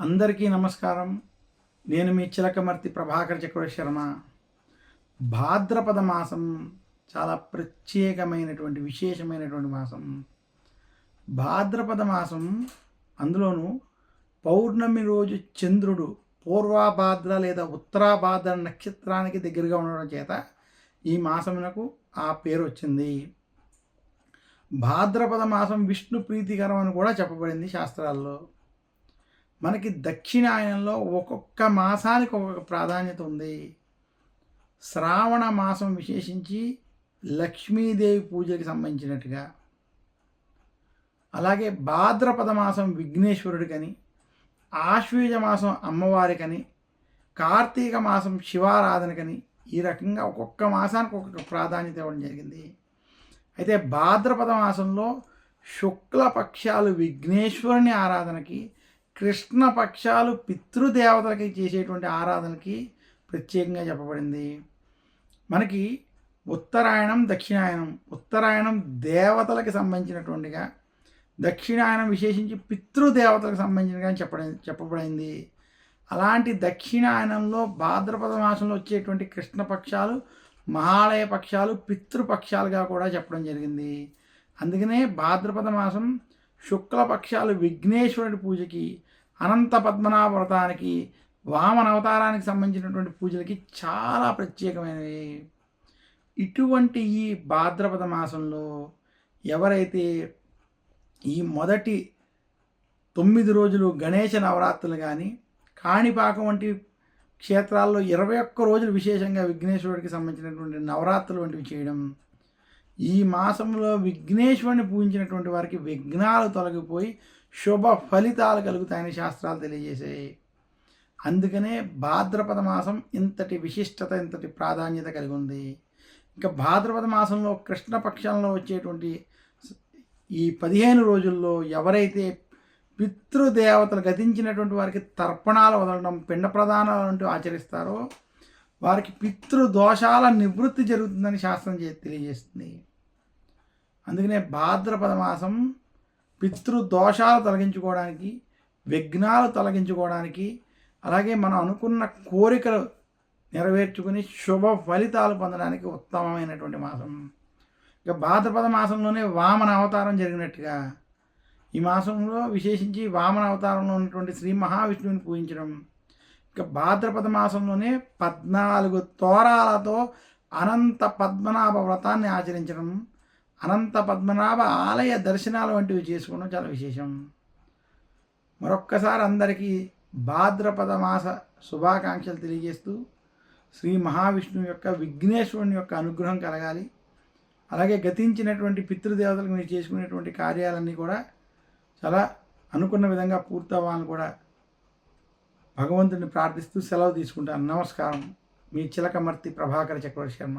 అందరికీ నమస్కారం. నేను మీ చిలకమర్తి ప్రభాకర్ చక్రవర్తి శర్మ. భాద్రపద మాసం చాలా ప్రత్యేకమైనటువంటి విశేషమైనటువంటి మాసం. భాద్రపద మాసం అందులోనూ పౌర్ణమి రోజు చంద్రుడు పూర్వభాద్ర లేదా ఉత్తరాభాద్ర నక్షత్రానికి దగ్గరగా ఉండడం చేత ఈ మాసమునకు ఆ పేరు వచ్చింది. భాద్రపద మాసం విష్ణు ప్రీతికరం అని కూడా చెప్పబడింది శాస్త్రాల్లో. మనకి దక్షిణాయనంలో ఒక్కొక్క మాసానికి ఒక్కొక్క ప్రాధాన్యత ఉంది. శ్రావణ మాసం విశేషించి లక్ష్మీదేవి పూజకి సంబంధించినట్టుగా, అలాగే భాద్రపద మాసం విఘ్నేశ్వరుడికని, ఆశ్వీజ మాసం అమ్మవారికని, కార్తీక మాసం శివారాధనకని, ఈ రకంగా ఒక్కొక్క మాసానికి ఒక్కొక్క ప్రాధాన్యత ఇవ్వడం జరిగింది. అయితే భాద్రపద మాసంలో శుక్లపక్షాలు విఘ్నేశ్వరుని ఆరాధనకి, కృష్ణపక్షాలు పితృదేవతలకి చేసేటువంటి ఆరాధనకి ప్రత్యేకంగా చెప్పబడింది. మనకి ఉత్తరాయణం దక్షిణాయనం. ఉత్తరాయణం దేవతలకి సంబంధించినటువంటిగా, దక్షిణాయనం విశేషించి పితృదేవతలకు సంబంధించినగా చెప్పబడింది. అలాంటి దక్షిణాయనంలో భాద్రపద మాసంలో వచ్చేటువంటి కృష్ణపక్షాలు మహాలయ పక్షాలు పితృపక్షాలుగా కూడా చెప్పడం జరిగింది. అందుకనే భాద్రపద మాసం శుక్లపక్షాలు విఘ్నేశ్వరుడి పూజకి, అనంత పద్మనాభ వ్రతానికి, వామన అవతారానికి సంబంధించినటువంటి పూజలకి చాలా ప్రత్యేకమైనవి. ఇటువంటి ఈ భాద్రపద మాసంలో ఎవరైతే ఈ మొదటి 9 రోజులు గణేశ నవరాత్రులు కానీ, కాణిపాకం వంటి క్షేత్రాల్లో 21 రోజులు విశేషంగా విఘ్నేశ్వరుడికి సంబంధించినటువంటి నవరాత్రులు వంటివి చేయడం, ఈ మాసంలో విఘ్నేశ్వరుని పూజించినటువంటి వారికి విఘ్నాలు తొలగిపోయి శుభ ఫలితాలు కలుగుతాయని శాస్త్రాలు తెలియజేసాయి. అందుకనే భాద్రపద మాసం ఇంతటి విశిష్టత, ఇంతటి ప్రాధాన్యత కలిగి ఉంది. ఇంకా భాద్రపద మాసంలో కృష్ణపక్షంలో వచ్చేటువంటి ఈ 15 రోజుల్లో ఎవరైతే పితృదేవతలు గతించినటువంటి వారికి తర్పణాలు వదలడం, పిండ ప్రదానాలు వంటివి ఆచరిస్తారో వారికి పితృదోషాల నివృత్తి జరుగుతుందని శాస్త్రం తెలియజేస్తుంది. అందుకనే భాద్రపద మాసం పితృదోషాలు తొలగించుకోవడానికి, విఘ్నాలు తొలగించుకోవడానికి, అలాగే మనం అనుకున్న కోరికలు నెరవేర్చుకుని శుభ ఫలితాలు పొందడానికి ఉత్తమమైనటువంటి మాసం. ఇక భాద్రపద మాసంలోనే వామన అవతారం జరిగినట్టుగా ఈ మాసంలో విశేషించి వామన అవతారంలో ఉన్నటువంటి శ్రీ మహావిష్ణువుని పూజించడం, ఇక భాద్రపద మాసంలోనే 14 తోరాలతో అనంత పద్మనాభ వ్రతాన్ని ఆచరించడం, అనంత పద్మనాభ ఆలయ దర్శనాలు వంటివి చేసుకోవడం చాలా విశేషం. మరొక్కసారి అందరికీ భాద్రపద మాస శుభాకాంక్షలు తెలియజేస్తూ, శ్రీ మహావిష్ణువు యొక్క విఘ్నేశ్వరుని యొక్క అనుగ్రహం కలగాలి. అలాగే గతించినటువంటి పితృదేవతలకు మీరు చేసుకునేటువంటి కార్యాలన్నీ కూడా చాలా అనుకున్న విధంగా పూర్తవ్వాలని కూడా భగవంతుని ప్రార్థిస్తూ సెలవు తీసుకుంటాను. నమస్కారం. మీ చిలకమర్తి ప్రభాకర్ చక్రవర్తి శర్మ.